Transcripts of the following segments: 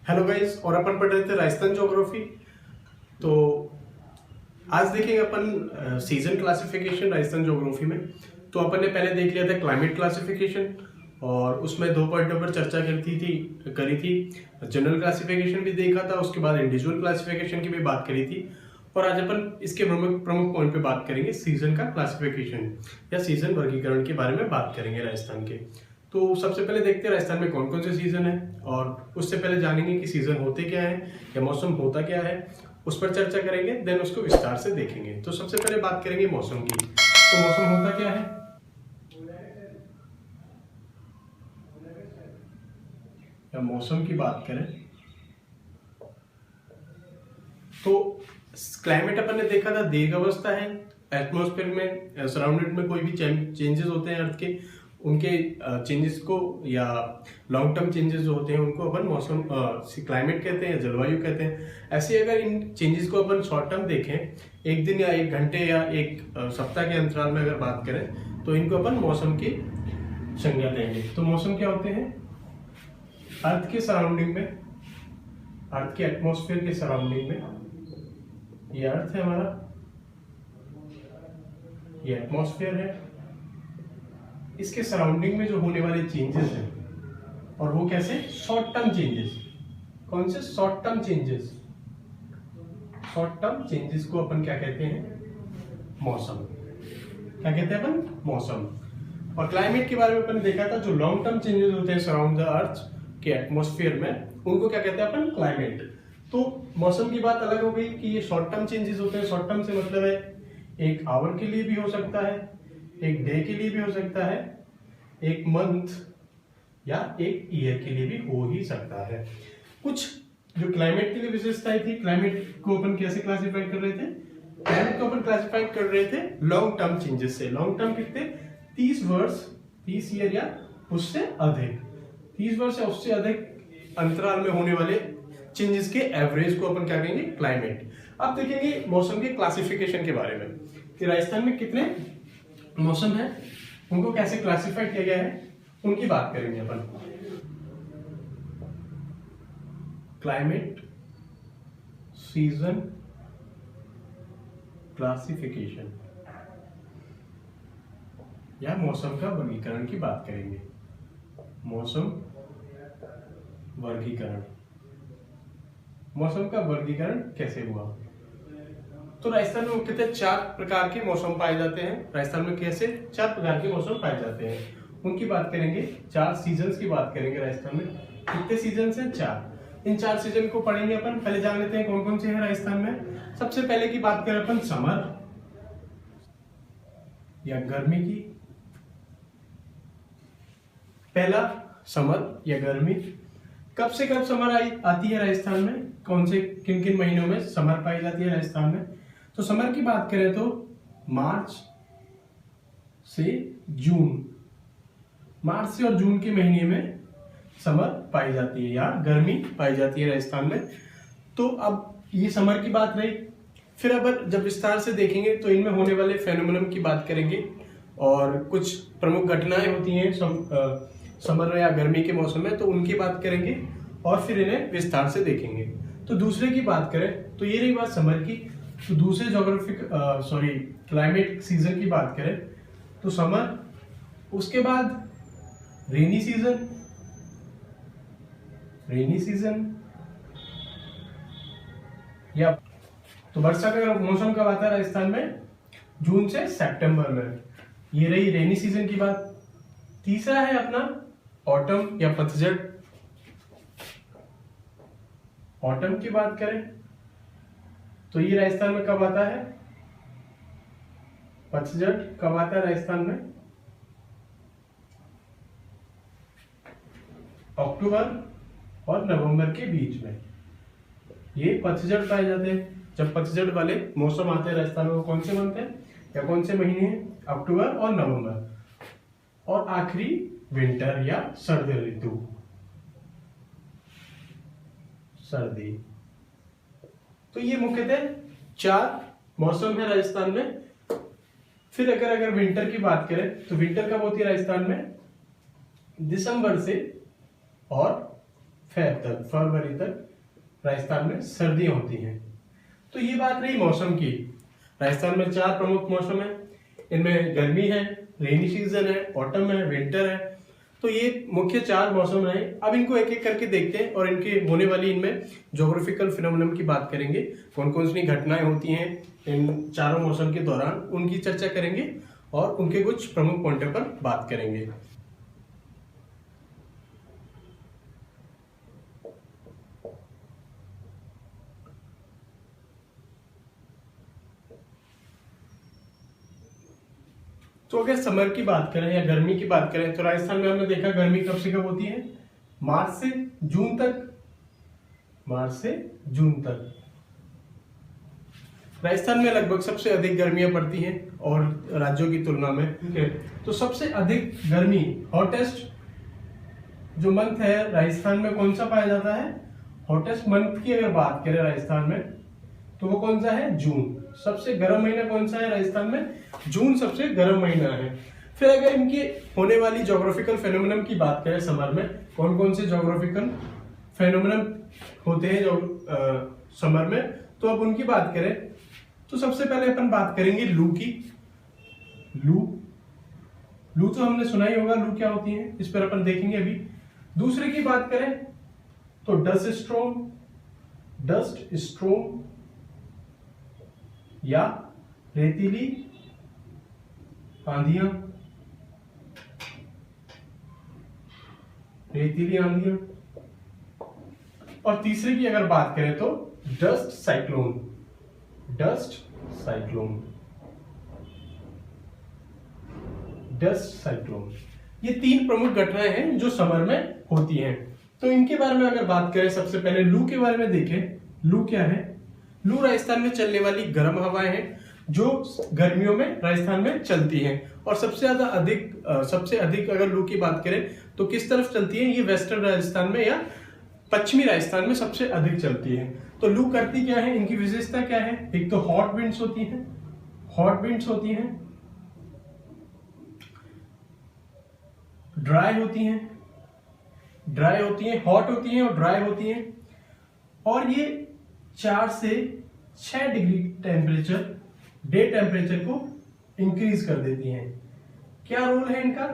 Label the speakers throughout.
Speaker 1: Hello guys, और अपन पढ़ रहे थे राजस्थान ज्योग्राफी। तो आज देखेंगे अपन सीजन क्लासिफिकेशन राजस्थान ज्योग्राफी में। तो अपन ने पहले देख लिया था क्लाइमेट क्लासिफिकेशन, और उसमें दो पॉइंटों पर चर्चा करी थी। जनरल क्लासिफिकेशन भी देखा था, उसके बाद इंडिविजुअल क्लासिफिकेशन की भी बात करी थी। और आज अपन इसके प्रमुख प्रमुख पॉइंट पे बात करेंगे, सीजन का क्लासिफिकेशन या सीजन वर्गीकरण के बारे में बात करेंगे राजस्थान के। तो सबसे पहले देखते हैं राजस्थान में कौन कौन से सीजन है, और उससे पहले जानेंगे कि सीजन होते क्या है या मौसम होता क्या है, उस पर चर्चा करेंगे। देन उसको विस्तार से देखेंगे। तो सबसे पहले बात करेंगे मौसम की। तो मौसम होता क्या है, या मौसम की बात करें तो क्लाइमेट अपन ने देखा था दीर्घ अवस्था है। एटमॉस्फेयर में सराउंडेड में कोई भी चेंजेस होते हैं अर्थ के, उनके चेंजेस को या लॉन्ग टर्म चेंजेस जो होते हैं उनको अपन मौसम क्लाइमेट कहते हैं, जलवायु कहते हैं। ऐसे अगर इन चेंजेस को अपन शॉर्ट टर्म देखें, एक दिन या एक घंटे या एक सप्ताह के अंतराल में अगर बात करें, तो इनको अपन मौसम की संज्ञा देंगे। तो मौसम क्या होते हैं, अर्थ के सराउंडिंग में, अर्थ के एटमॉस्फेयर के सराउंडिंग में, ये अर्थ है हमारा, ये एटमॉस्फेयर है, इसके सराउंडिंग में जो होने वाले चेंजेस हैं, और वो कैसे, शॉर्ट टर्म चेंजेस। कौन से short term changes, short term changes को अपन क्या कहते हैं, मौसम। क्या कहते हैं अपन, मौसम। और क्लाइमेट के बारे में अपन ने देखा था, जो लॉन्ग टर्म चेंजेस होते हैं सराउंड द अर्थ के एटमॉस्फेयर में, उनको क्या कहते हैं अपन, क्लाइमेट। तो मौसम की बात अलग हो गई कि ये शॉर्ट टर्म चेंजेस होते हैं। शॉर्ट टर्म से मतलब है एक आवर के लिए भी हो सकता है, एक डे के लिए भी हो सकता है, एक मंथ या एक ईयर के लिए भी हो ही सकता है। कुछ जो क्लाइमेट के लिए विशेषताएं थी, क्लाइमेट को अपन कैसे क्लासिफाई कर रहे थे, क्लाइमेट को अपन क्लासिफाई कर रहे थे लॉन्ग टर्म चेंजेस से। लॉन्ग टर्म कितने, 30 वर्ष, 30 ईयर या उससे अधिक, 30 वर्ष या उससे अधिक अंतराल में होने वाले चेंजेस के एवरेज को अपन क्या कहेंगे, क्लाइमेट। अब देखेंगे मौसम के क्लासिफिकेशन के बारे में कि राजस्थान में कितने मौसम है, उनको कैसे क्लासिफाई किया गया है, उनकी बात करेंगे अपन। क्लाइमेट सीजन क्लासिफिकेशन या मौसम का वर्गीकरण की बात करेंगे। मौसम वर्गीकरण, मौसम का वर्गीकरण कैसे हुआ। तो राजस्थान में मुख्यतः 4 प्रकार के मौसम पाए जाते हैं। राजस्थान में कैसे 4 प्रकार के मौसम पाए जाते हैं, उनकी बात करेंगे। 4 सीजन्स की बात करेंगे राजस्थान में। कितने सीजन हैं, 4। इन 4 सीजन को पढ़ेंगे अपन। पहले जान लेते हैं कौन कौन से हैं राजस्थान में। सबसे पहले की बात करें अपन समर या गर्मी की। पहला समर या गर्मी, कब से कब समर आती है राजस्थान में, कौन से किन किन महीनों में समर पाई जाती है राजस्थान में। तो समर की बात करें तो मार्च से जून, मार्च से और जून के महीने में समर पाई जाती है या गर्मी पाई जाती है राजस्थान में। तो अब ये समर की बात रही। फिर अब जब विस्तार से देखेंगे तो इनमें होने वाले फेनोमेनन की बात करेंगे, और कुछ प्रमुख घटनाएं होती हैं समर या गर्मी के मौसम में, तो उनकी बात करेंगे और फिर इन्हें विस्तार से देखेंगे। तो दूसरे की बात करें तो ये रही बात समर की। तो दूसरे क्लाइमेट सीजन की बात करें तो समर, उसके बाद रेनी सीजन, या तो वर्षा का मौसम कब आता है राजस्थान में, जून से सितंबर में। ये रही रेनी सीजन की बात। तीसरा है अपना ऑटम या पतझड़। ऑटम की बात करें तो ये राजस्थान में कब आता है, पतझड़ कब आता है राजस्थान में, अक्टूबर और नवंबर के बीच में ये पतझड़ पाए जाते हैं। जब पतझड़ वाले मौसम आते हैं राजस्थान में, वो कौन से मंथ है या कौन से महीने हैं, अक्टूबर और नवंबर। और आखिरी विंटर या सर्दी ऋतु, सर्दी। तो ये मुख्यतः 4 मौसम है राजस्थान में। फिर अगर विंटर की बात करें तो विंटर कब होती है राजस्थान में, दिसंबर से और फरवरी तक राजस्थान में सर्दियां होती हैं। तो ये बात रही मौसम की। राजस्थान में 4 प्रमुख मौसम है, इनमें गर्मी है, रेनी सीजन है, ऑटम है, विंटर है। तो ये मुख्य 4 मौसम रहे। अब इनको एक एक करके देखते हैं और इनके होने वाली इनमें ज्योग्राफिकल फिनोमेनन की बात करेंगे, कौन कौन सी घटनाएं होती हैं इन चारों मौसम के दौरान, उनकी चर्चा करेंगे और उनके कुछ प्रमुख पॉइंटों पर बात करेंगे। तो अगर समर की बात करें या गर्मी की बात करें तो राजस्थान में हमने देखा गर्मी कब से कब होती है, मार्च से जून तक। मार्च से जून तक राजस्थान में लगभग सबसे अधिक गर्मियां पड़ती हैं और राज्यों की तुलना में। तो सबसे अधिक गर्मी, हॉटेस्ट जो मंथ है राजस्थान में कौन सा पाया जाता है? हॉटेस्ट मंथ की अगर बात करें राजस्थान में तो वो कौन सा है? जून। सबसे गर्म महीना कौन सा है राजस्थान में? जून सबसे गर्म महीना है। फिर अगर इनकी होने वाली ज्योग्राफिकल फेनोमेनन की बात करें समर में, कौन कौन से ज्योग्राफिकल फेनोमेनन होते हैं जो समर में, तो अब उनकी बात करें तो सबसे पहले अपन बात करेंगे लू की। लू तो हमने सुना ही होगा, लू क्या होती है, इस पर अपन देखेंगे अभी। दूसरे की बात करें तो डस्ट स्ट्रोम या रेतीली आंधियां। और तीसरे की अगर बात करें तो डस्ट साइक्लोन। ये 3 प्रमुख घटनाएं हैं जो समर में होती हैं। तो इनके बारे में अगर बात करें, सबसे पहले लू के बारे में देखें। लू क्या है? लू राजस्थान में चलने वाली गर्म हवाएं हैं जो गर्मियों में राजस्थान में चलती हैं और सबसे अधिक अगर लू की बात करें तो किस तरफ चलती है? ये वेस्टर्न राजस्थान में या पश्चिमी राजस्थान में सबसे अधिक चलती है। तो लू करती क्या है, इनकी विशेषता क्या है? एक तो हॉट विंड्स होती हैं, ड्राई होती हैं, हॉट होती हैं और ड्राई होती हैं, और ये 4 से 6 डिग्री डे टेम्परेचर को इंक्रीज कर देती हैं। क्या रोल है इनका?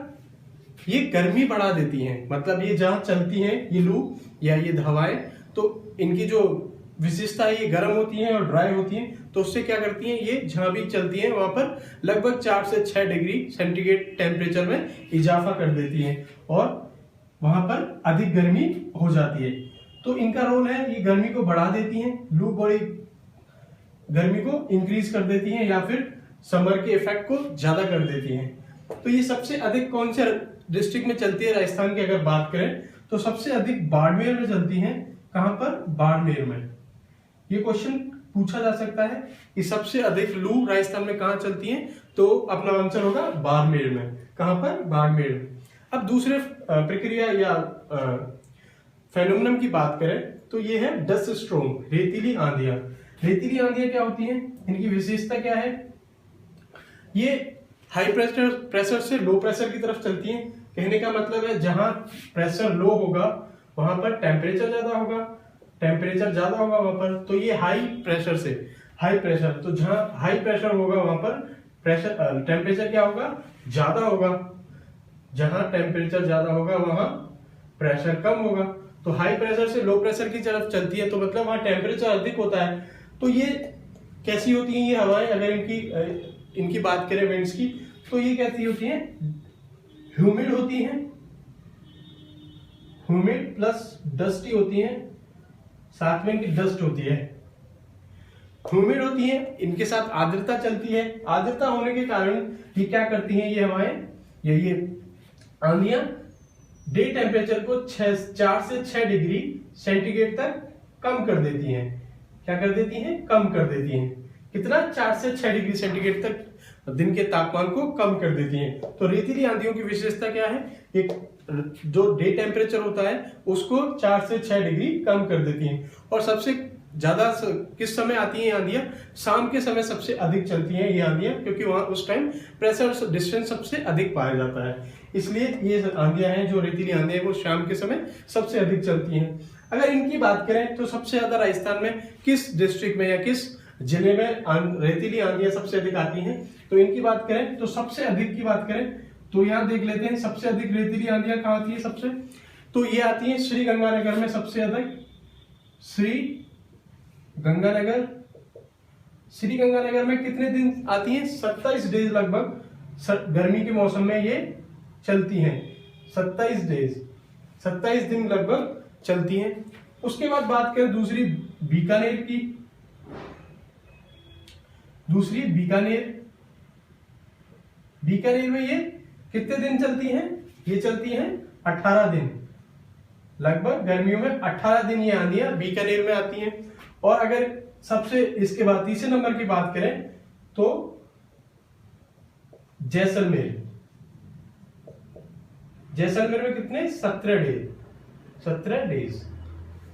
Speaker 1: ये गर्मी बढ़ा देती हैं, मतलब ये जहां चलती हैं ये लू या ये हवाएं, तो इनकी जो विशेषता है ये गर्म होती हैं और ड्राई होती हैं। तो उससे क्या करती हैं, ये जहां भी चलती हैं वहां पर लगभग 4 से 6 डिग्री सेंटीग्रेड टेम्परेचर में इजाफा कर देती हैं और वहां पर अधिक गर्मी हो जाती है। तो इनका रोल है, ये गर्मी को बढ़ा देती हैं, लू बड़ी गर्मी को इंक्रीज कर देती हैं या फिर समर के इफेक्ट को ज्यादा कर देती हैं। तो ये सबसे अधिक कौन से डिस्ट्रिक्ट में चलती है राजस्थान की अगर बात करें तो सबसे अधिक बाड़मेर में चलती हैं। कहां पर? बाड़मेर में। ये क्वेश्चन पूछा जा सकता है कि सबसे अधिक लू राजस्थान में कहां चलती है, तो अपना आंसर होगा बाड़मेर में। कहां पर? बाड़मेर में। अब दूसरे प्रक्रिया या फेनोमेनन की बात करें तो ये है डस्ट स्टॉर्म, रेतीली आंधियां। क्या होती हैं? इनकी विशेषता क्या है? ये हाई प्रेशर से लो प्रेशर की तरफ चलती हैं। कहने का मतलब है जहां प्रेशर लो होगा वहां पर टेम्परेचर ज्यादा होगा वहां पर, तो ये हाई प्रेशर, तो जहां हाई प्रेशर होगा वहां पर टेम्परेचर क्या होगा? ज्यादा होगा। जहां टेम्परेचर ज्यादा होगा वहां प्रेशर कम होगा। तो हाई प्रेशर से लो प्रेशर की तरफ चलती है तो मतलब वहां टेम्परेचर अधिक होता है। तो ये कैसी होती हैं ये हवाएं? अगर इनकी बात करें विंड्स की, तो ये कैसी होती हैं? ह्यूमिड होती हैं, ह्यूमिड प्लस डस्टी होती हैं, साथ में इनकी डस्ट होती है। ह्यूमिड होती है, इनके साथ आर्द्रता चलती है। आर्द्रता होने के कारण ये क्या करती हैं ये हवाएं या ये आंधियां डे टेम्परेचर को 4 से 6 डिग्री सेंटीग्रेड तक कम कर देती हैं। क्या कर देती हैं? कम कर देती हैं। कितना? 4 से 6 डिग्री सेंटीग्रेड तक दिन के तापमान को कम कर देती हैं। तो रेतीली आंधियों की विशेषता क्या है? एक जो डे टेम्परेचर होता है उसको 4 से 6 डिग्री कम कर देती हैं। और सबसे ज्यादा किस समय आती है ये आंधियां? शाम के समय सबसे अधिक चलती हैं ये आंधियां, क्योंकि वहां उस टाइम प्रेशर डिस्टेंस सबसे अधिक पाया जाता है। इसलिए ये आंधियां हैं जो रेतीली आंधियां वो शाम के समय सबसे अधिक चलती हैं। अगर इनकी बात करें तो सबसे ज्यादा राजस्थान में किस डिस्ट्रिक्ट में या किस जिले में रेतीली आंधियां सबसे अधिक आती हैं? तो इनकी बात करें तो सबसे अधिक की बात करें तो यहाँ देख लेते हैं सबसे अधिक रेतीली आंधियां कहाँ आती है सबसे, तो ये आती है श्री गंगानगर में सबसे अधिक। श्री गंगानगर में कितने दिन आती है? 27 डेज लगभग गर्मी के मौसम में ये चलती हैं। 27 दिन लगभग चलती हैं। उसके बाद बात करें दूसरी बीकानेर की। बीकानेर में ये कितने दिन चलती हैं? ये चलती हैं 18 दिन लगभग, गर्मियों में 18 दिन ये आंधियां बीकानेर में आती हैं। और अगर सबसे इसके बाद तीसरे नंबर की बात करें तो जैसलमेर में कितने? 17 डेज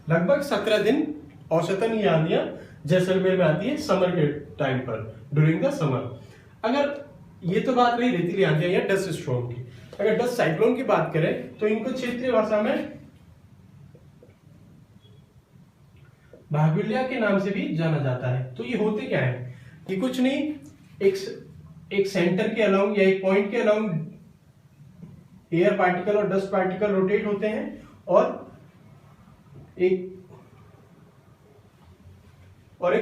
Speaker 1: लगभग 17 दिन औसतन ये आंधियां जैसलमेर में आती है समर के टाइम पर, ड्यूरिंग द समर। अगर ये तो बात रही रेतीली आंधियां या डस्ट स्टॉर्म की। अगर डस्ट साइक्लोन की बात करें तो इनको क्षेत्रीय भाषा में भागुल्या के नाम से भी जाना जाता है। तो ये होते क्या है? ये कुछ नहीं, एक सेंटर के अलाउंग या एक पॉइंट के अलाउंग एयर पार्टिकल और डस्ट पार्टिकल रोटेट होते हैं और एक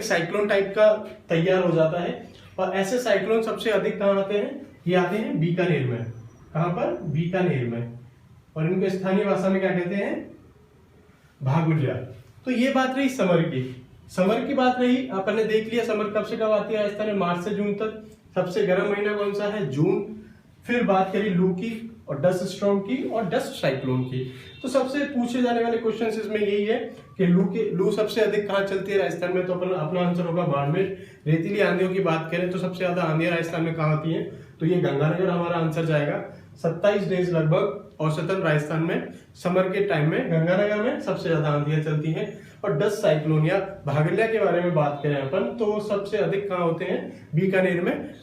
Speaker 1: साइक्लोन टाइप का तैयार हो जाता है। और ऐसे साइक्लोन सबसे अधिक कहां आते हैं? ये आते हैं बीकानेर में। कहां पर? बीकानेर में। और इनको स्थानीय भाषा में क्या कहते हैं? भागुल्या। तो ये बात रही समर की बात रही। अपन ने देख लिया समर कब से कब आती है राजस्थान में, मार्च से जून तक। सबसे गर्म महीना कौन सा है? जून। फिर बात करी लू की और डस्ट स्टॉर्म की और डस्ट साइक्लोन की। तो सबसे पूछे जाने वाले क्वेश्चन इसमें यही है कि लू सबसे अधिक कहाँ चलती है राजस्थान में? तो अपना आंसर होगा बाड़मेर। रेतीली आंधियों की बात करें तो सबसे ज्यादा आंधियां राजस्थान में कहाँ आती हैं? तो ये गंगानगर हमारा आंसर जाएगा। 27 डेज लगभग औसतन राजस्थान में समर के टाइम में गंगानगर में सबसे ज्यादा आंधियां चलती हैं। और डस्ट साइक्लोन या भागल्या के बारे में बात करें अपन तो सबसे अधिक कहाँ होते हैं? बीकानेर में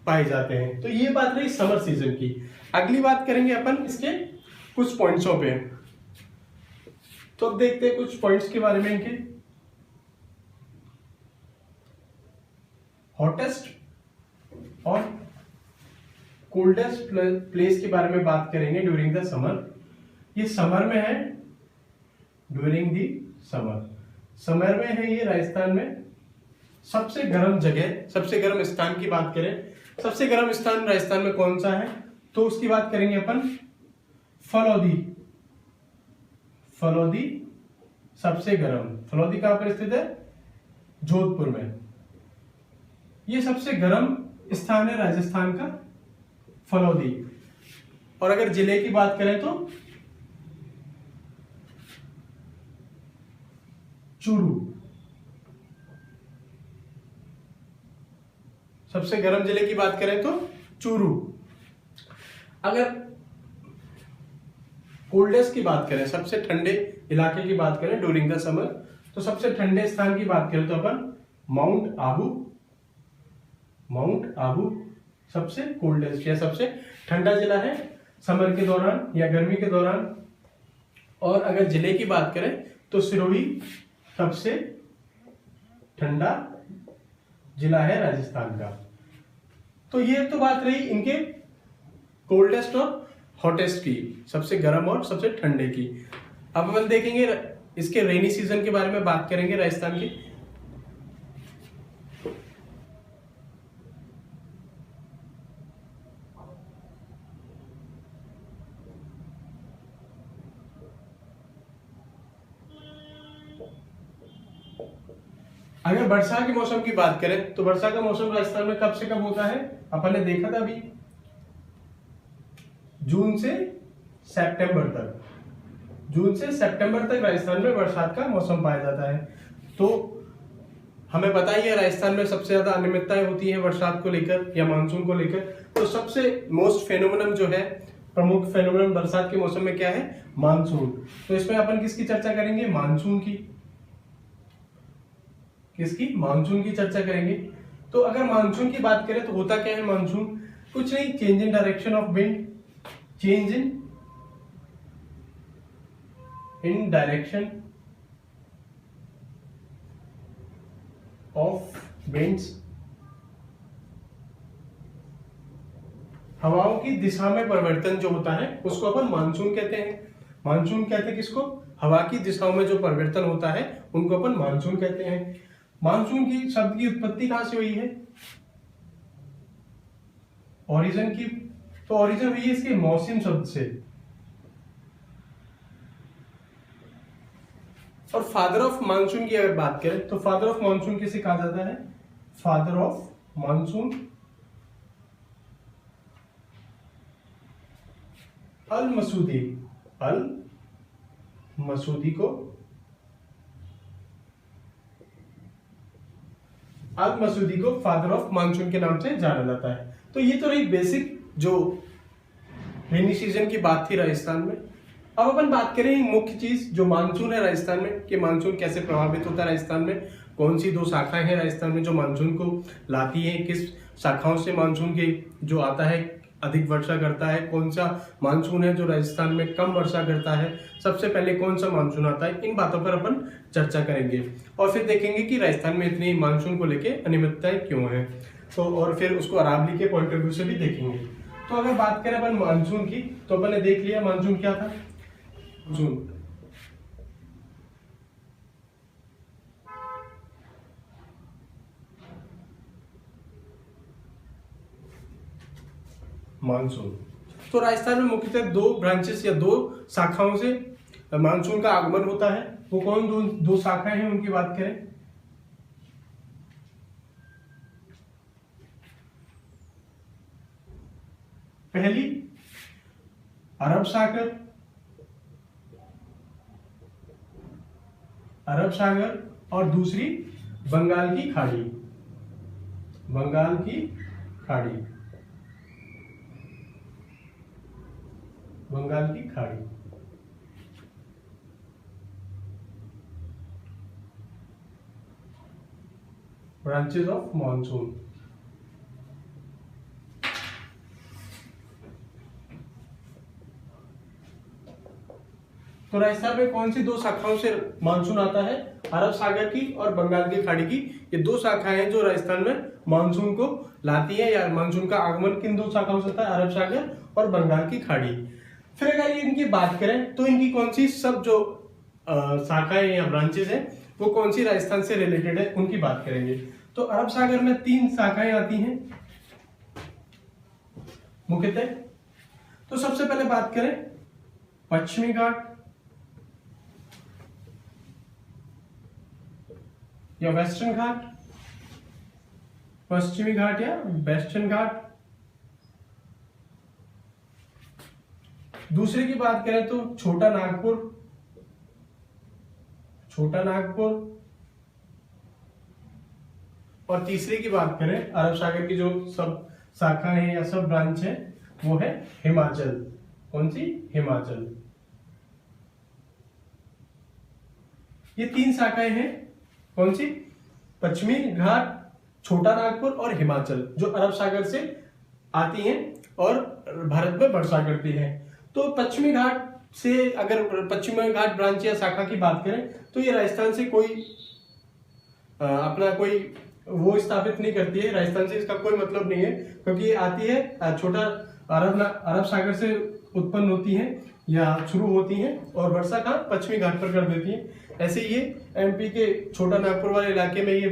Speaker 1: पाए जाते हैं। तो ये बात रही समर सीजन की। अगली बात करेंगे अपन इसके कुछ पॉइंट्सों पे। तो अब देखते हैं कुछ पॉइंट्स के बारे में इनके। हॉटेस्ट और कोल्डेस्ट प्लेस के बारे में बात करेंगे ड्यूरिंग द समर। ये समर में है, ड्यूरिंग दी समर में है ये राजस्थान में। सबसे गर्म जगह, सबसे गर्म स्थान की बात करें, सबसे गर्म स्थान राजस्थान में कौन सा है? तो उसकी बात करेंगे अपन फलौदी सबसे गर्म। फलौदी कहां पर स्थित है? जोधपुर में। ये सबसे गर्म स्थान है राजस्थान का, फलौदी। और अगर जिले की बात करें तो चूरू। सबसे गर्म जिले की बात करें तो चूरू। अगर कोल्डेस्ट की बात करें, सबसे ठंडे इलाके की बात करें ड्यूरिंग द समर, तो सबसे ठंडे स्थान की बात करें तो अपन माउंट आबू सबसे कोल्डेस्ट या सबसे ठंडा जिला है समर के दौरान या गर्मी के दौरान। और अगर जिले की बात करें तो सिरोही सबसे ठंडा जिला है राजस्थान का। तो ये तो बात रही इनके कोल्डेस्ट और हॉटेस्ट की, सबसे गर्म और सबसे ठंडे की। अब अपन देखेंगे इसके रेनी सीजन के बारे में बात करेंगे राजस्थान की। अगर वर्षा के मौसम की बात करें तो वर्षा का मौसम राजस्थान में कब से कब होता है? अपन ने देखा था अभी, जून से सितंबर तक राजस्थान में बरसात का मौसम पाया जाता है। तो हमें पता ही है राजस्थान में सबसे ज्यादा अनियमितताएं होती हैं बरसात को लेकर या मानसून को लेकर। तो सबसे मोस्ट फेनोमेनन जो है, प्रमुख फेनोमेनन बरसात के मौसम में क्या है? मानसून। तो इसमें अपन किसकी चर्चा करेंगे? मानसून की। किसकी? मानसून की चर्चा करेंगे। तो अगर मानसून की बात करें तो होता क्या है मानसून? कुछ नहीं, change in direction of wind, change in direction of winds, हवाओं की दिशा में परिवर्तन जो होता है उसको अपन मानसून कहते हैं। मानसून कहते हैं किसको? हवा की दिशाओं में जो परिवर्तन होता है उनको अपन मानसून कहते हैं। मानसून की शब्द की उत्पत्ति कहां से हुई है? ओरिजिन की, तो ओरिजिन हुई है इसके मौसम शब्द से। और फादर ऑफ मानसून की अगर बात करें तो फादर ऑफ मानसून किसे कहा जाता है? फादर ऑफ मानसून अल मसूदी। अल मसूदी को अल मसूदी को फादर ऑफ मानसून के नाम से जाना जाता है। तो ये तो रही बेसिक जो रेनी सीजन की बात थी राजस्थान में। अब अपन बात करें मुख्य चीज जो मानसून है राजस्थान में, कि मानसून कैसे प्रभावित होता है राजस्थान में, कौन सी दो शाखाएं हैं राजस्थान में जो मानसून को लाती हैं, किस शाखाओं से मानसून के जो आता है अधिक वर्षा करता है, कौन सा मानसून है जो राजस्थान में कम वर्षा करता है, सबसे पहले कौन सा मानसून आता है, इन बातों पर अपन चर्चा करेंगे। और फिर देखेंगे कि राजस्थान में इतनी मानसून को लेके अनियमितताएं क्यों हैं। तो और फिर उसको अरावली के पॉइंट ऑफ व्यू से भी देखेंगे। तो अगर बात करें अपन मानसून की, तो अपन ने देख लिया मानसून क्या था। जून, मानसून, तो राजस्थान में मुख्यतः दो ब्रांचेस या दो शाखाओं से मानसून का आगमन होता है। वो कौन दो शाखाएं हैं उनकी बात करें। पहली अरब सागर, अरब सागर, और दूसरी बंगाल की खाड़ी, बंगाल की खाड़ी, बंगाल की खाड़ी। Branches of monsoon. तो राजस्थान में कौन सी दो शाखाओं से मानसून आता है? अरब सागर की और बंगाल की खाड़ी की, ये दो शाखाएं हैं जो राजस्थान में मानसून को लाती है, या मानसून का आगमन किन दो शाखाओं से होता है? अरब सागर और बंगाल की खाड़ी। फिर अगर इनकी बात करें तो इनकी कौन सी सब जो शाखाएं या ब्रांचेस हैं वो कौन सी राजस्थान से रिलेटेड है उनकी बात करेंगे। तो अरब सागर में 3 शाखाएं आती हैं मुख्यतः। तो सबसे पहले बात करें पश्चिमी घाट या वेस्टर्न घाट, पश्चिमी घाट या वेस्टर्न घाट। दूसरे की बात करें तो छोटा नागपुर, छोटा नागपुर। और तीसरे की बात करें अरब सागर की जो सब शाखा है या सब ब्रांच है वो है हिमाचल। कौन सी? हिमाचल। ये 3 शाखाएं हैं कौन सी? पश्चिमी घाट, छोटा नागपुर और हिमाचल, जो अरब सागर से आती हैं और भारत में वर्षा करती हैं। तो पश्चिमी घाट से अगर पश्चिमी घाट ब्रांच या शाखा की बात करें तो ये राजस्थान से कोई अपना कोई वो स्थापित नहीं करती है, राजस्थान से इसका कोई मतलब नहीं है, क्योंकि ये आती है छोटा अरब सागर से उत्पन्न होती है या शुरू होती हैं और वर्षा कहाँ? पश्चिमी घाट पर कर देती हैं। ऐसे ये एमपी के छोटा नागपुर वाले इलाके में ये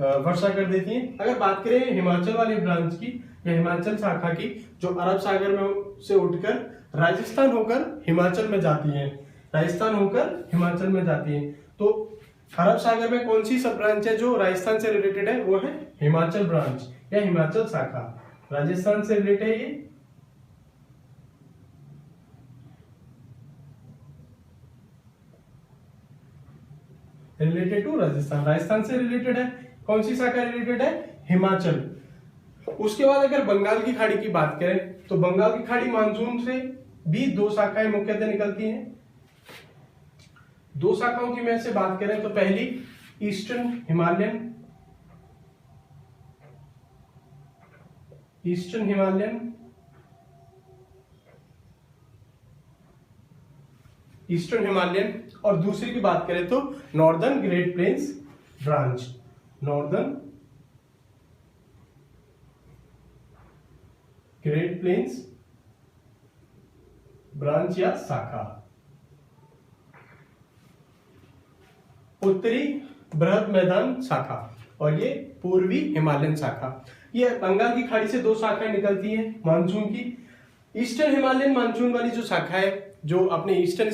Speaker 1: वर्षा कर देती हैं। अगर बात करें हिमाचल वाली ब्रांच की या हिमाचल शाखा की, जो अरब सागर में से उठकर राजस्थान होकर हिमाचल में जाती हैं, राजस्थान होकर हिमाचल में जाती हैं। तो अरब सागर में कौन सी सब ब्रांच है जो राजस्थान से रिलेटेड है? वो है हिमाचल ब्रांच या हिमाचल शाखा। राजस्थान से रिलेटेड है ये। रिलेटेड टू राजस्थान, राजस्थान से रिलेटेड है। कौन सी शाखा रिलेटेड है? हिमाचल। उसके बाद अगर बंगाल की खाड़ी की बात करें तो बंगाल की खाड़ी मानसून से भी 2 शाखाएं मुख्यतः निकलती हैं। 2 शाखाओं की में से बात करें तो पहली eastern Himalayan, eastern Himalayan, eastern Himalayan, और दूसरी की बात करें तो northern great plains branch, northern great plains branch या शाखा, उत्तरी बृहद मैदान शाखा, और ये पूर्वी हिमालयन शाखा। ये बंगाल की खाड़ी से दो शाखाएं निकलती हैं मानसून की। ईस्टर्न हिमालयन मानसून वाली जो शाखा है, जो अपने ईस्टर्न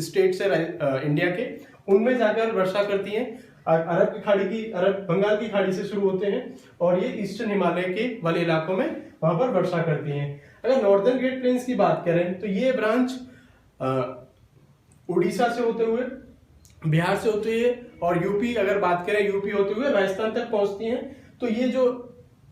Speaker 1: स्टेट से इंडिया के, उनमें जाकर वर्षा करती हैं। अरब की खाड़ी की, अरब बंगाल की खाड़ी से शुरू होते हैं और ये ईस्टर्न हिमालय के वाले इलाकों में वहां पर वर्षा करती हैं। अगर नॉर्दर्न ग्रेट प्लेन्स की बात करें तो ये ब्रांच उड़ीसा से होते हुए, बिहार से होते हुए, और यूपी, अगर बात करें यूपी होते हुए राजस्थान तक पहुंचती हैं। तो ये जो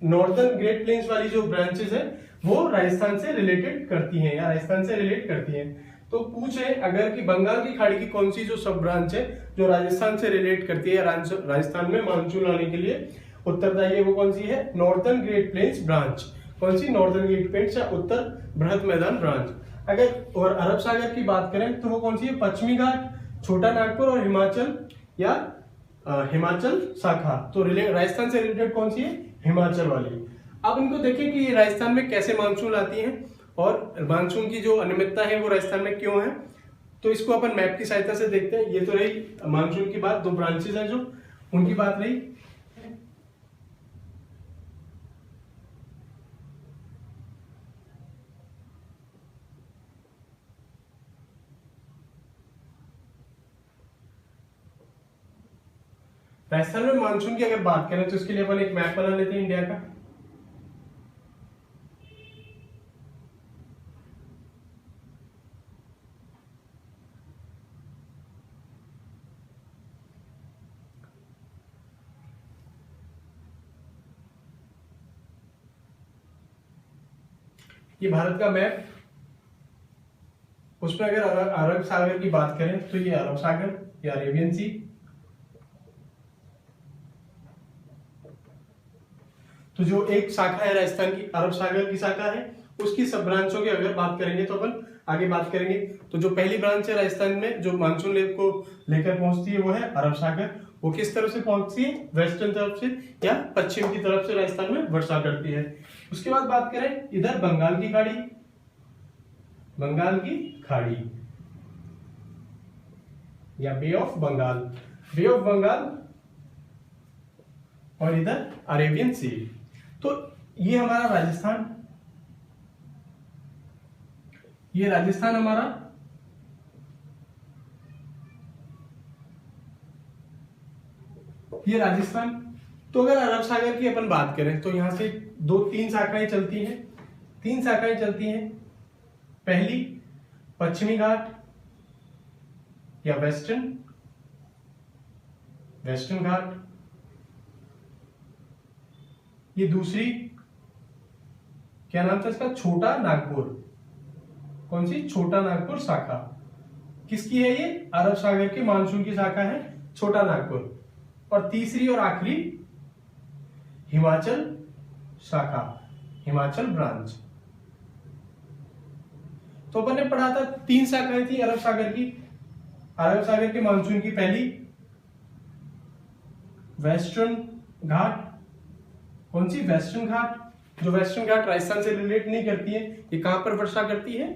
Speaker 1: नॉर्दर्न ग्रेट प्लेन्स वाली जो ब्रांचेस है वो राजस्थान से रिलेटेड करती हैं या राजस्थान से रिलेट करती हैं। तो पूछे अगर कि बंगाल की खाड़ी की कौन सी जो सब ब्रांच है जो राजस्थान से रिलेट करती है राजस्थान में मानसून लाने के लिए, उत्तरदायी वो कौन सी है? Northern great plains branch. कौन सी? नॉर्दर्न ग्रेट प्लेन्स या उत्तर बृहद मैदान ब्रांच। अगर और अरब सागर की बात करें तो वो कौन सी है? पश्चिमी घाट, छोटा नागपुर और हिमाचल या हिमाचल शाखा। तो राजस्थान से रिलेटेड कौन सी है? हिमाचल वाली। अब इनको देखें कि राजस्थान में कैसे मानसून आती हैं और मानसून की जो अनियमितता है वो राजस्थान में क्यों है। तो इसको अपन मैप की सहायता से देखते हैं। ये तो रही मानसून की बात, दो ब्रांचेस हैं जो उनकी बात रही। राजस्थान में मानसून की अगर बात करें तो इसके लिए अपन एक मैप बना लेते हैं इंडिया का। ये भारत का मैप, उसमें अगर अरब सागर की बात करें तो ये अरब सागर या अरेबियन सी। तो जो एक शाखा है राजस्थान की, अरब सागर की शाखा है, उसकी सब ब्रांचों की अगर बात करेंगे तो अपन आगे बात करेंगे। तो जो पहली ब्रांच है राजस्थान में जो मानसून को लेकर पहुंचती है वो है अरब सागर। वो किस तरफ से पहुंचती है? वेस्टर्न तरफ से या पश्चिम की तरफ से राजस्थान में वर्षा करती है। उसके बाद बात करें इधर बंगाल की खाड़ी, बंगाल की खाड़ी या bay of Bengal, bay of Bengal, और इधर अरेबियन सी। तो ये हमारा राजस्थान, ये राजस्थान हमारा, ये राजस्थान। तो अगर अरब सागर की अपन बात करें तो यहां से तीन शाखाएं चलती हैं, तीन शाखाएं चलती हैं। पहली पश्चिमी घाट या वेस्टर्न घाट, ये दूसरी क्या नाम था इसका? छोटा नागपुर। कौन सी? छोटा नागपुर शाखा। किसकी है ये? अरब सागर की मानसून की शाखा है छोटा नागपुर। और तीसरी और आखिरी हिमाचल शाखा, हिमाचल ब्रांच। तो अपन ने पढ़ा था तीन शाखाएं थी अरब सागर की। अरब सागर के मानसून की पहली वेस्टर्न घाट। कौन सी? वेस्टर्न घाट। जो वेस्टर्न घाट राजस्थान से रिलेट नहीं करती है। ये कहां पर वर्षा करती है?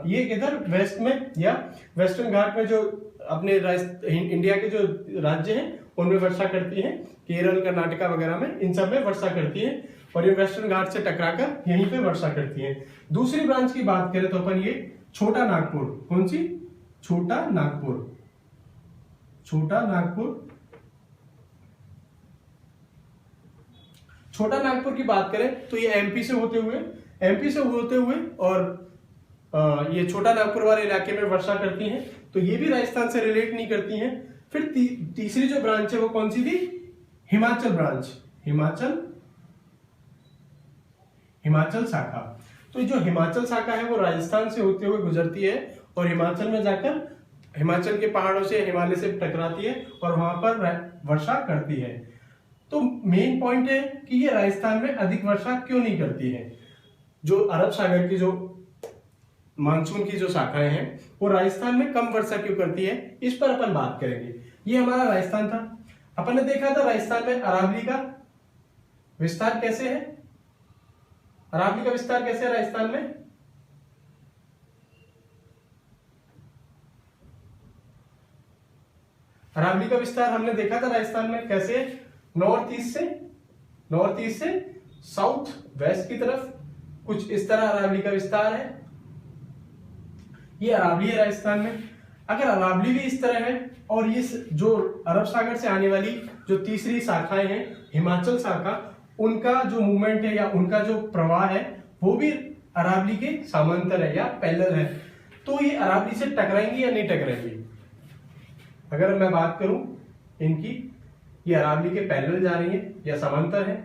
Speaker 1: ये इधर वेस्ट में या वेस्टर्न घाट में जो अपने इंडिया के जो राज्य हैं उनमें वर्षा करती है। केरल, कर्नाटका वगैरह में, इन सब में वर्षा करती है। और ये वेस्टर्न घाट से टकराकर यहीं पे वर्षा करती है। दूसरी ब्रांच की बात करें तो अपन ये छोटा नागपुर। कौन सी? छोटा नागपुर, छोटा नागपुर। छोटा नागपुर की बात करें तो ये एमपी से होते हुए और ये छोटा नागपुर वाले इलाके में वर्षा करती हैं। तो ये भी राजस्थान से रिलेट नहीं करती हैं। फिर तीसरी जो ब्रांच है वो कौन सी थी? हिमाचल ब्रांच, हिमाचल शाखा। तो जो हिमाचल शाखा है वो राजस्थान से होते हुए गुजरती है और हिमाचल में जाकर हिमाचल के पहाड़ों से, हिमालय से टकराती है और वहां पर वर्षा करती है। तो मेन पॉइंट है कि ये राजस्थान में अधिक वर्षा क्यों नहीं करती है। जो अरब सागर की जो मानसून की जो शाखाएं हैं वो राजस्थान में कम वर्षा क्यों करती है, इस पर अपन बात करेंगे। ये हमारा राजस्थान था। अपन ने देखा था राजस्थान में अरावली का विस्तार कैसे है। अरावली का विस्तार कैसे है राजस्थान में? अरावली का विस्तार हमने देखा था राजस्थान में कैसे, नॉर्थ ईस्ट से साउथ वेस्ट की तरफ कुछ इस तरह अरावली का विस्तार है। ये अरावली है राजस्थान में। अगर अरावली भी इस तरह है और ये जो अरब सागर से आने वाली जो तीसरी शाखाएं हैं, हिमाचल शाखा, उनका जो मूवमेंट है या उनका जो प्रवाह है वो भी अरावली के समांतर है या पैरेलल है, तो ये अरावली से टकराएंगी या नहीं टकराएंगी? अगर मैं बात करूं इनकी, ये अरावली के पैरेलल जा रही है या समांतर है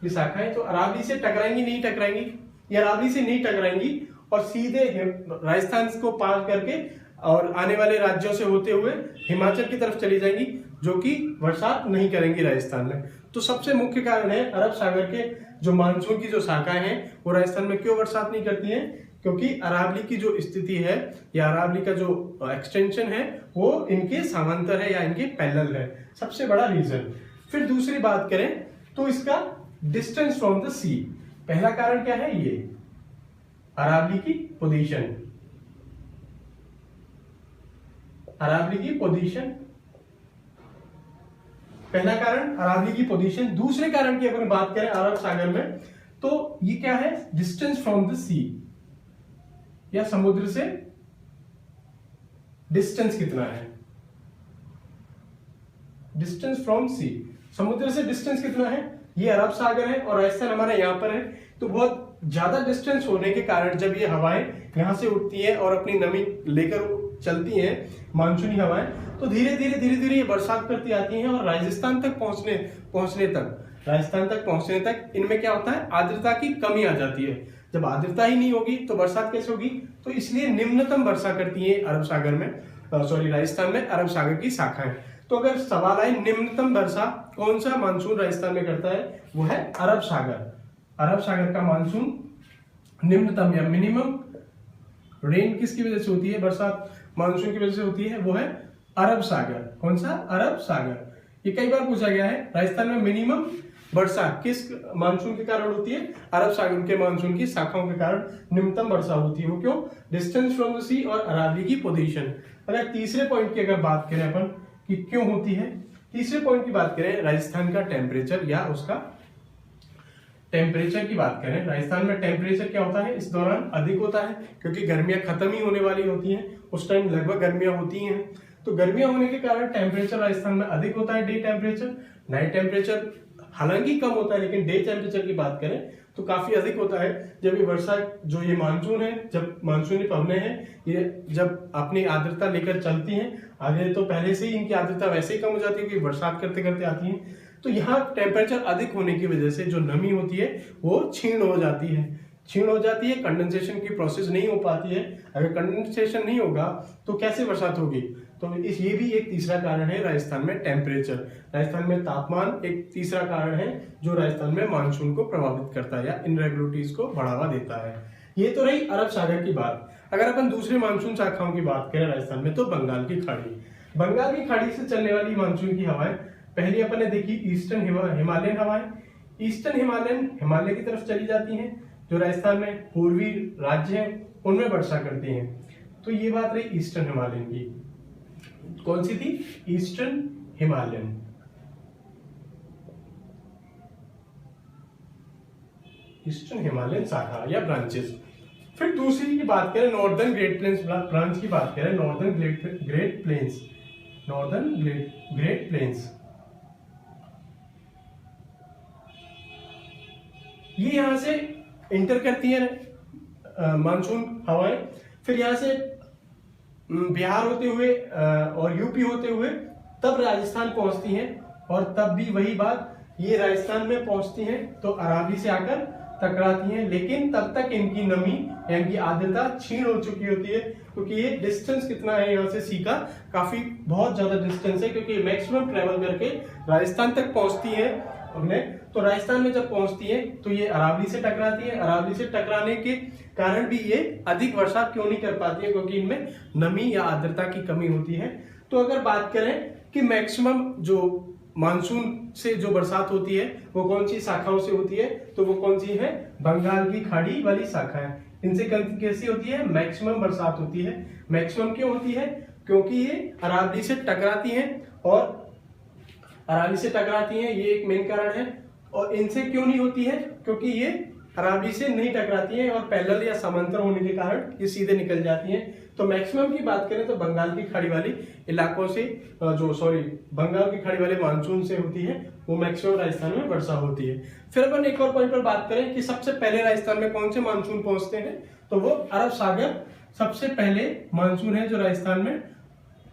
Speaker 1: ये शाखाएं, तो अरावली से टकराएंगी नहीं टकराएंगी? ये अरावली से नहीं टकराएंगी और सीधे राजस्थान को पार करके और आने वाले राज्यों से होते हुए हिमाचल की तरफ चली जाएंगी, जो कि बरसात नहीं करेंगी राजस्थान में। तो सबसे मुख्य कारण है अरब सागर के जो मानसून की जो शाखाएं हैं वो राजस्थान में क्यों बरसात नहीं करती हैं, क्योंकि अरावली की जो स्थिति है या अरावली का जो एक्सटेंशन है वो इनके समांतर है या इनके पैरेलल है, सबसे बड़ा रीजन। फिर दूसरी बात करें तो इसका डिस्टेंस फ्रॉम द सी। पहला कारण क्या है? ये अरावली की पोजीशन, अरावली की पोजीशन, पहला कारण अरावली की पोजीशन। दूसरे कारण की अगर बात करें अरब सागर में, तो ये क्या है? डिस्टेंस फ्रॉम द सी, या समुद्र से डिस्टेंस कितना है, डिस्टेंस फ्रॉम सी, समुद्र से डिस्टेंस कितना है। ये अरब सागर है और राजस्थान हमारा यहां पर है, तो बहुत ज्यादा डिस्टेंस होने के कारण जब ये हवाएं यहां से उठती हैं और अपनी नमी लेकर चलती हैं, मानसूनी हवाएं, तो धीरे धीरे ये बरसात करती आती हैं और राजस्थान तक पहुंचने तक इनमें क्या होता है? आर्द्रता की कमी आ जाती है। जब आर्द्रता ही नहीं होगी तो बरसात कैसे होगी? तो इसलिए निम्नतम वर्षा करती है अरब सागर में, राजस्थान में अरब सागर की शाखाएं। तो अगर सवाल आए निम्नतम वर्षा कौन सा मानसून राजस्थान में करता है, वो है अरब सागर। अरब सागर का मानसून निम्नतम या मिनिमम रेन किसकी वजह से होती है, बरसात मानसून की वजह से होती है, वो है अरब सागर। कौन सा? अरब सागर। ये कई बार पूछा गया है, राजस्थान में मिनिमम वर्षा किस मानसून के कारण होती है? अरब सागर के मानसून की शाखाओं के कारण निम्नतम वर्षा होती है। वो क्यों? डिस्टेंस फ्रॉम द सी और अरावली की पोजीशन। अगर तीसरे पॉइंट की अगर बात करें अपन कि क्यों होती है, तीसरे पॉइंट की बात करें, राजस्थान का टेम्परेचर या उसका टेम्परेचर की बात करें, राजस्थान में टेम्परेचर क्या होता है? इस दौरान अधिक होता है, क्योंकि गर्मियां खत्म ही होने वाली होती हैं, उस टाइम लगभग गर्मियां होती हैं, तो गर्मियां होने के कारण टेम्परेचर राजस्थान में अधिक होता है। डे टेम्परेचर, नाइट टेम्परेचर हालांकि कम होता है, लेकिन डे टेम्परेचर की बात करें तो काफी अधिक होता है। जब ये वर्षा, जो ये मानसून है, जब मानसूनी पवनें हैं, ये जब अपनी आर्द्रता लेकर चलती हैं आगे, तो पहले से ही इनकी आर्द्रता वैसे ही कम हो जाती है कि बरसात करते करते आती है, तो यहाँ टेम्परेचर अधिक होने की वजह से जो नमी होती है वो क्षीण हो जाती है, कंडेंसेशन की प्रोसेस नहीं हो पाती है। अगर कंडेंसेशन नहीं होगा तो कैसे बरसात होगी? तो ये भी एक तीसरा कारण है राजस्थान में टेम्परेचर, राजस्थान में तापमान एक तीसरा कारण है जो राजस्थान में मानसून को प्रभावित करता है या इनरेगुलरिटीज को बढ़ावा देता है। ये तो रही अरब सागर की बात। अगर अपन दूसरे मानसून शाखाओं की बात करें राजस्थान में, तो बंगाल की खाड़ी से चलने वाली मानसून की हवाएं, पहले अपन ने देखी ईस्टर्न हिमालयन हवाएं। ईस्टर्न हिमालय की तरफ चली जाती हैं, जो राजस्थान में पूर्वी राज्य हैं उनमें वर्षा करती हैं। तो ये बात रही ईस्टर्न हिमालयन की। कौन सी थी? Eastern Himalayan. ईस्टर्न हिमालयन शाखा या ब्रांचेस। फिर दूसरी की बात करें, नॉर्दर्न ग्रेट प्लेन्स ब्रांच की बात करें, नॉर्दर्न ग्रेट प्लेन्स, ये यहां से इंटर करती है मानसून हवाएं, फिर यहां से बिहार होते हुए और यूपी होते हुए तब राजस्थान पहुंचती हैं, और तब भी वही बात, ये राजस्थान में पहुंचती हैं तो अरावली से आकर टकराती हैं, लेकिन तब तक इनकी नमी यानी कि आर्द्रता क्षीण हो चुकी होती है, क्योंकि ये डिस्टेंस कितना है यहाँ से सी का, काफी बहुत ज्यादा डिस्टेंस है, क्योंकि मैक्सिमम ट्रेवल करके राजस्थान तक पहुंचती है उन्हें। तो राजस्थान में जब पहुंचती है तो ये अरावली से टकराती है। अरावली से टकराने के कारण भी ये अधिक वर्षा क्यों नहीं कर पाती है, क्योंकि इनमें नमी या आर्द्रता की कमी होती है। तो अगर बात करें कि मैक्सिमम जो मानसून से जो बरसात होती है वो कौन सी शाखाओं से होती है, तो वो कौन सी है, बंगाल की खाड़ी वाली शाखा है। इनसे कैसी होती है, मैक्सिमम बरसात होती है। मैक्सिमम क्यों होती है, क्योंकि ये अरावली से टकराती हैं, और अरावली से टकराती हैं, ये एक मेन कारण है। और इनसे क्यों नहीं होती है, क्योंकि ये अरावली से नहीं टकराती हैं और पैरेलल या समांतर होने के कारण ये सीधे निकल जाती हैं। तो मैक्सिमम की बात करें तो बंगाल की खाड़ी वाली इलाकों से बंगाल की खाड़ी वाले मानसून से होती है, वो मैक्सिमम राजस्थान में वर्षा होती है। फिर अपन एक और पॉइंट पर बात करें कि सबसे पहले राजस्थान में कौन से मानसून पहुंचते हैं, तो वो अरब सागर सबसे पहले मानसून है जो राजस्थान में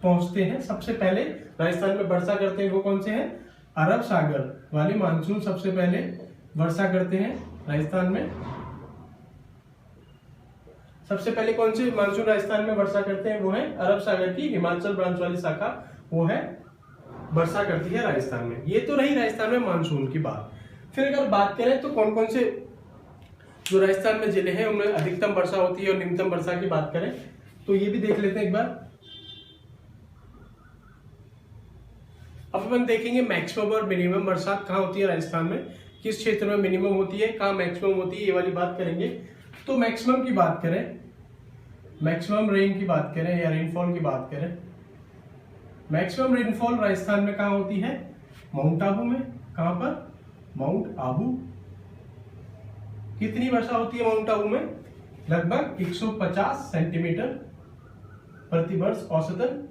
Speaker 1: पहुंचते हैं। सबसे पहले राजस्थान में वर्षा करते हैं वो कौन से हैं, अरब सागर वाले मानसून सबसे पहले वर्षा करते हैं राजस्थान में। सबसे पहले कौन से मानसून राजस्थान में वर्षा करते हैं, वो है अरब सागर की हिमाचल ब्रांच वाली शाखा, वो है वर्षा करती है राजस्थान में। ये तो रही राजस्थान में मानसून की बात। फिर अगर बात करें तो कौन कौन से जो राजस्थान में जिले हैं उनमें अधिकतम वर्षा होती है और न्यूनतम वर्षा की बात करें तो ये भी देख लेते हैं एक बार। अब अपन देखेंगे मैक्सिमम और मिनिमम बरसात कहाँ होती है राजस्थान में, किस क्षेत्र में मिनिमम होती है, कहाँ मैक्सिमम होती है, ये वाली बात करेंगे। तो मैक्सिमम की बात करें, मैक्सिमम रेन की बात करें या रेनफॉल की बात करें, मैक्सिमम रेनफॉल राजस्थान में कहाँ होती है, माउंट आबू में। कहाँ पर, माउंट आबू। कितनी वर्षा होती है माउंट आबू में, लगभग 150 सेंटीमीटर प्रति वर्ष औसतन।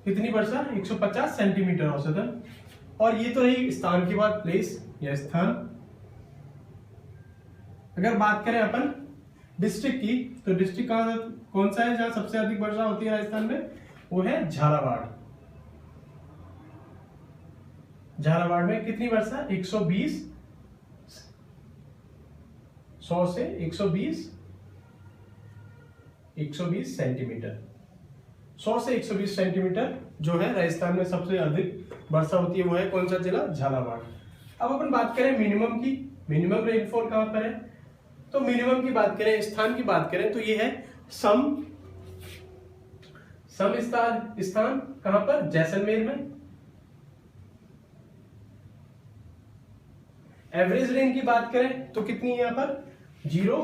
Speaker 1: कितनी वर्षा, 150 सेंटीमीटर औसतन। और ये तो रही स्थान की बात, प्लेस या स्थान। अगर बात करें अपन डिस्ट्रिक्ट की, तो डिस्ट्रिक्ट कौन सा है जहां सबसे अधिक वर्षा होती है राजस्थान में, वो है झालावाड़। झालावाड़ में कितनी वर्षा, 120, 100 से 120 सेंटीमीटर, 100 से 120 सेंटीमीटर जो है राजस्थान में सबसे अधिक वर्षा होती है, वो है कौन सा जिला, झालावाड़। अब अपन बात करें मिनिमम की, मिनिमम रेनफॉल कहां पर है, तो मिनिमम की बात करें, स्थान की बात करें तो ये है सम स्थान कहां पर, जैसलमेर में। एवरेज रेन की बात करें तो कितनी है यहाँ पर, 0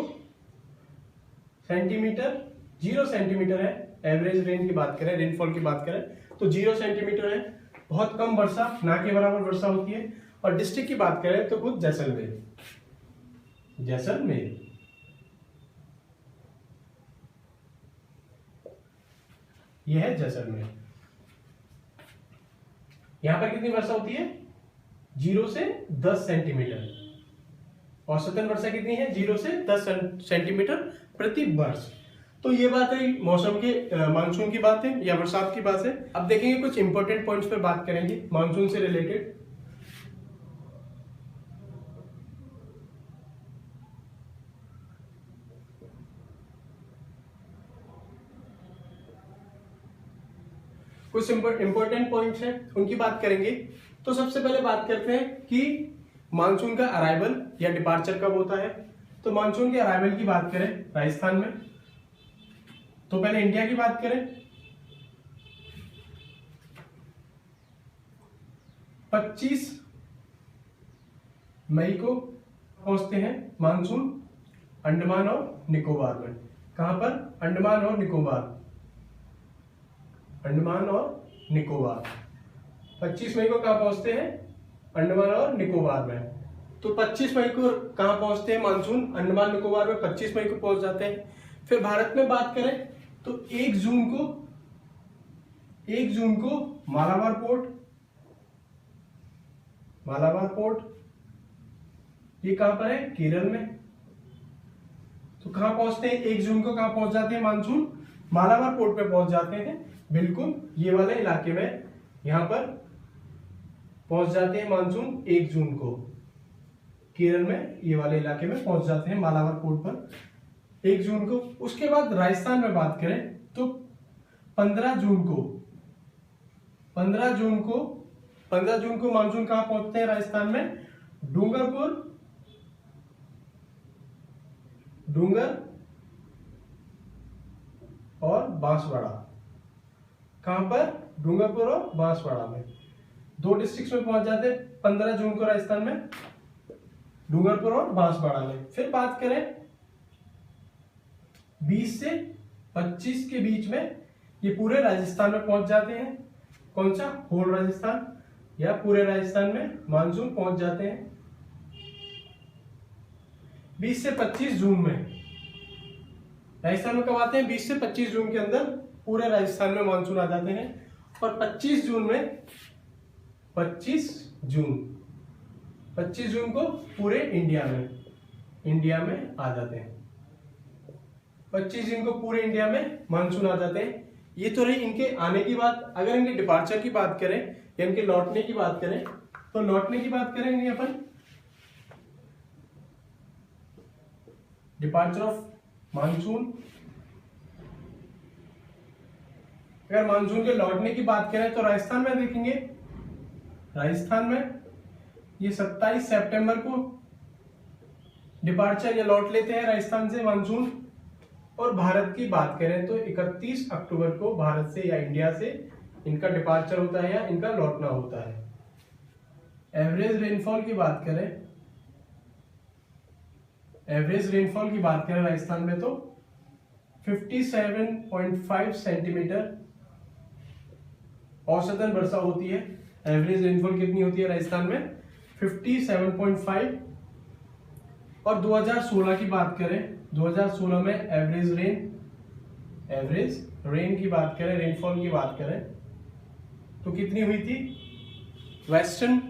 Speaker 1: सेंटीमीटर है। एवरेज रेन की बात करें, रेनफॉल की बात करें तो 0 सेंटीमीटर है, बहुत कम वर्षा, ना के बराबर वर्षा होती है। और डिस्ट्रिक्ट की बात करें तो खुद जैसलमेर, यह है जैसलमेर। यहां पर कितनी वर्षा होती है, 0 से 10 सेंटीमीटर। औसतन वर्षा कितनी है, 0 से 10 सेंटीमीटर प्रति वर्ष। तो ये बात है मौसम के मानसून की बात है या बरसात की बात है। अब देखेंगे कुछ इंपॉर्टेंट पॉइंट्स पर बात करेंगे मानसून से रिलेटेड। कुछ इंपॉर्टेंट पॉइंट्स हैं उनकी बात करेंगे। तो सबसे पहले बात करते हैं कि मानसून का अराइवल या डिपार्चर कब होता है। तो मानसून के अराइवल की बात करें राजस्थान में, तो पहले इंडिया की बात करें, 25 मई को पहुंचते हैं मानसून अंडमान और निकोबार में। कहां पर, अंडमान और निकोबार, 25 मई को कहां पहुंचते हैं, अंडमान और निकोबार में। तो 25 मई को कहां पहुंचते हैं मानसून, अंडमान निकोबार में 25 मई को पहुंच जाते हैं। फिर भारत में बात करें तो 1 जून को मालाबार पोर्ट, ये कहां पर है, केरल में। तो कहां पहुंचते हैं 1 जून को, कहां पहुंच जाते हैं मानसून, मालाबार पोर्ट पे पहुंच जाते हैं, बिल्कुल ये वाले इलाके में यहां पर पहुंच जाते हैं मानसून 1 जून को। केरल में ये वाले इलाके में पहुंच जाते हैं मालाबार पोर्ट पर 1 जून को। उसके बाद राजस्थान में बात करें तो 15 जून को मानसून कहां पहुंचते हैं राजस्थान में? डूंगर और बांसवाड़ा। कहां पर? डूंगरपुर और बांसवाड़ा में, 2 डिस्ट्रिक्ट में पहुंच जाते हैं 15 जून को राजस्थान में, डूंगरपुर और बांसवाड़ा में। फिर बात करें 20 से 25 के बीच में ये पूरे राजस्थान में पहुंच जाते हैं। कौन सा? होल राजस्थान या पूरे राजस्थान में मानसून पहुंच जाते हैं। 20 से 25 जून में राजस्थान में कब आते हैं? 20 से 25 जून के अंदर पूरे राजस्थान में मानसून आ जाते हैं। और 25 जून को पूरे इंडिया में आ जाते हैं। 25 जून को पूरे इंडिया में मानसून आ जाते हैं। ये तो रही इनके आने की बात। अगर इनके डिपार्चर की बात करें या इनके लौटने की बात करें तो लौटने की बात करेंगे अपन, डिपार्चर ऑफ मानसून। अगर मानसून के लौटने की बात करें तो राजस्थान में देखेंगे, राजस्थान में ये 27 सितंबर को डिपार्चर या लौट लेते हैं राजस्थान से मानसून। और भारत की बात करें तो 31 अक्टूबर को भारत से या इंडिया से इनका डिपार्चर होता है या इनका लौटना होता है। एवरेज रेनफॉल की बात करें राजस्थान में तो 57.5 सेंटीमीटर औसतन वर्षा होती है। एवरेज रेनफॉल कितनी होती है राजस्थान में? 57.5। और 2016 की बात करें, 2016 में एवरेज रेन की बात करें, रेनफॉल की बात करें तो कितनी हुई थी? वेस्टर्न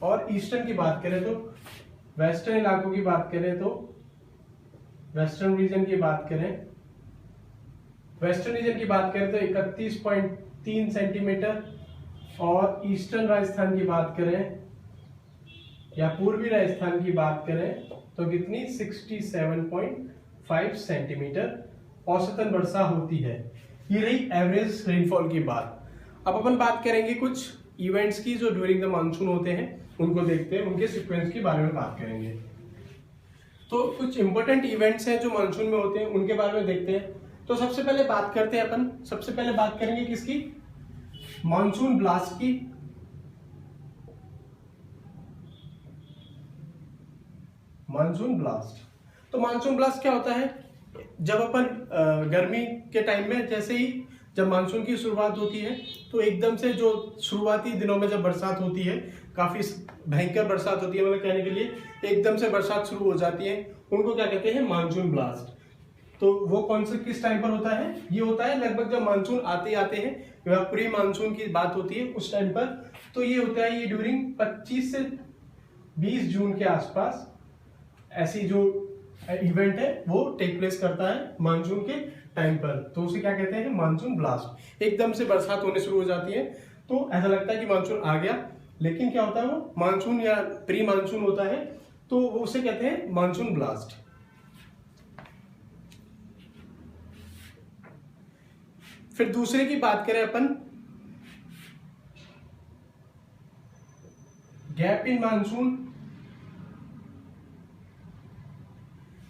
Speaker 1: और ईस्टर्न की बात करें तो वेस्टर्न इलाकों की बात करें तो वेस्टर्न रीजन की बात करें तो 31.3 सेंटीमीटर। और ईस्टर्न राजस्थान की बात करें या पूर्वी राजस्थान की बात करें तो कितनी? 67.5 सेंटीमीटर औसतन वर्षा होती है। ये रही एवरेज रेनफॉल की बात। अब अपन बात करेंगे कुछ इवेंट्स की जो ड्यूरिंग द मानसून होते हैं, उनको देखते हैं, उनके सीक्वेंस के बारे में बात करेंगे। तो कुछ इंपॉर्टेंट इवेंट्स हैं जो मानसून में होते हैं, उनके बारे में देखते हैं। तो सबसे पहले बात करते हैं अपन, सबसे पहले बात करेंगे किसकी? मानसून ब्लास्ट की। Monsoon blast. तो मानसून ब्लास्ट क्या होता है? जब अपन गर्मी के टाइम में जैसे ही जब मानसून की शुरुआत होती है तो एकदम से जो शुरुआती दिनों में जब बरसात होती है, काफी भयंकर बरसात होती है, मतलब कहने के लिए एकदम से बरसात शुरू हो जाती है, उनको क्या कहते हैं? Monsoon blast. तो वो कौन से किस टाइम पर होता है? ये होता है लगभग जब मानसून आते हैं या प्री मानसून की बात होती है उस टाइम पर। तो ये होता है, ये ड्यूरिंग 25 से 20 जून के आसपास ऐसी जो इवेंट है वो टेक प्लेस करता है मानसून के टाइम पर। तो उसे क्या कहते हैं? Monsoon blast. एकदम से बरसात होने शुरू हो जाती है तो ऐसा लगता है कि मानसून आ गया, लेकिन क्या होता है वो मानसून या प्री मानसून होता है, तो वो उसे कहते हैं मानसून ब्लास्ट। फिर दूसरे की बात करें अपन, गैप इन मानसून।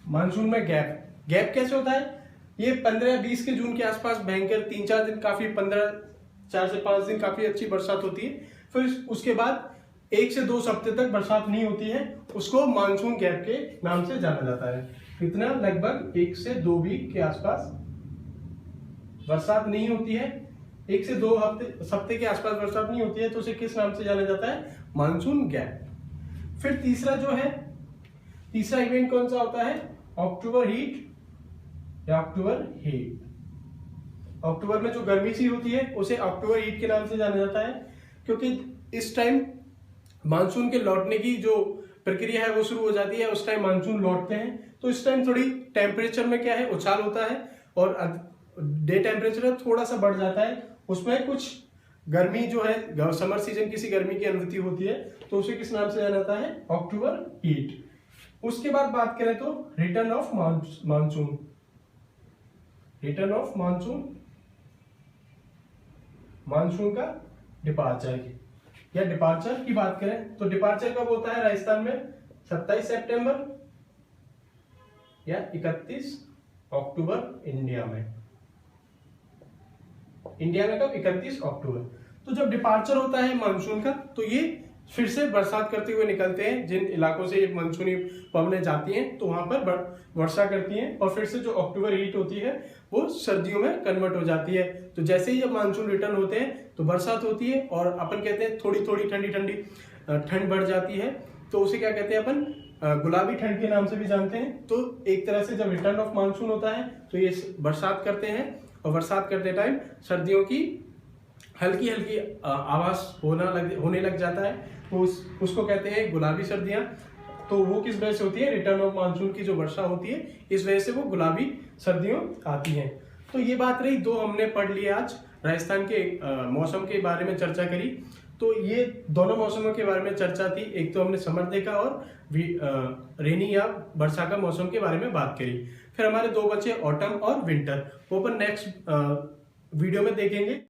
Speaker 1: मानसून में गैप कैसे होता है? ये 15-20 के जून के आसपास भयंकर 3-4 दिन काफी 4 से 5 दिन काफी अच्छी बरसात होती है। फिर उसके बाद 1 से 2 हफ्ते तक बरसात नहीं होती है, उसको मानसून गैप के नाम से जाना जाता है। कितना? लगभग 1 से 2 वीक के आसपास बरसात नहीं होती है, 1 से 2 हफ्ते के आसपास बरसात नहीं होती है, तो उसे किस नाम से जाना जाता है? Monsoon gap. फिर तीसरा इवेंट कौन सा होता है? अक्टूबर हीट या अक्टूबर हीट। अक्टूबर में जो गर्मी सी होती है उसे अक्टूबर हीट के नाम से जाना जाता है, क्योंकि इस टाइम मानसून के लौटने की जो प्रक्रिया है वो शुरू हो जाती है, उस टाइम मानसून लौटते हैं। तो इस टाइम थोड़ी टेम्परेचर में क्या है? उछाल होता है और डे टेम्परेचर थोड़ा सा बढ़ जाता है, उसमें कुछ गर्मी जो है समर सीजन किसी गर्मी की अनुभूति होती है, तो उसे किस नाम से जाना जाता है? अक्टूबर हीट। उसके बाद बात करें तो return of monsoon, return of monsoon, monsoon का डिपार्चर या डिपार्चर की बात करें तो डिपार्चर कब होता है राजस्थान में? 27 सितंबर या 31 अक्टूबर इंडिया में। इंडिया में कब? 31 अक्टूबर। तो जब डिपार्चर होता है मानसून का तो ये फिर से बरसात करते हुए निकलते हैं। जिन इलाकों से ये मानसूनी पवनें जाती हैं तो वहां पर वर्षा करती हैं और फिर से जो अक्टूबर हीट होती है वो सर्दियों में कन्वर्ट हो जाती है। तो जैसे ही जब मानसून रिटर्न होते हैं तो बरसात होती है और अपन कहते हैं थोड़ी थोड़ी ठंडी ठंडी ठंड बढ़ जाती है, तो उसे क्या कहते हैं अपन? गुलाबी ठंड के नाम से भी जानते हैं। तो एक तरह से जब रिटर्न ऑफ मानसून होता है तो ये बरसात करते हैं और बरसात करते टाइम सर्दियों की हल्की हल्की आवाज होने लग जाता है, तो उसको कहते हैं गुलाबी सर्दियां। तो वो किस वजह से होती है? रिटर्न ऑफ मानसून की जो वर्षा होती है इस वजह से वो गुलाबी सर्दियों आती हैं। तो ये बात रही, दो हमने पढ़ लिए आज, राजस्थान के मौसम के बारे में चर्चा करी। तो ये दोनों मौसमों के बारे में चर्चा थी, एक तो हमने समर देखा और रेनी या वर्षा का मौसम के बारे में बात करी। फिर हमारे दो बचे ऑटम और विंटर, वो अपन नेक्स्ट वीडियो में देखेंगे।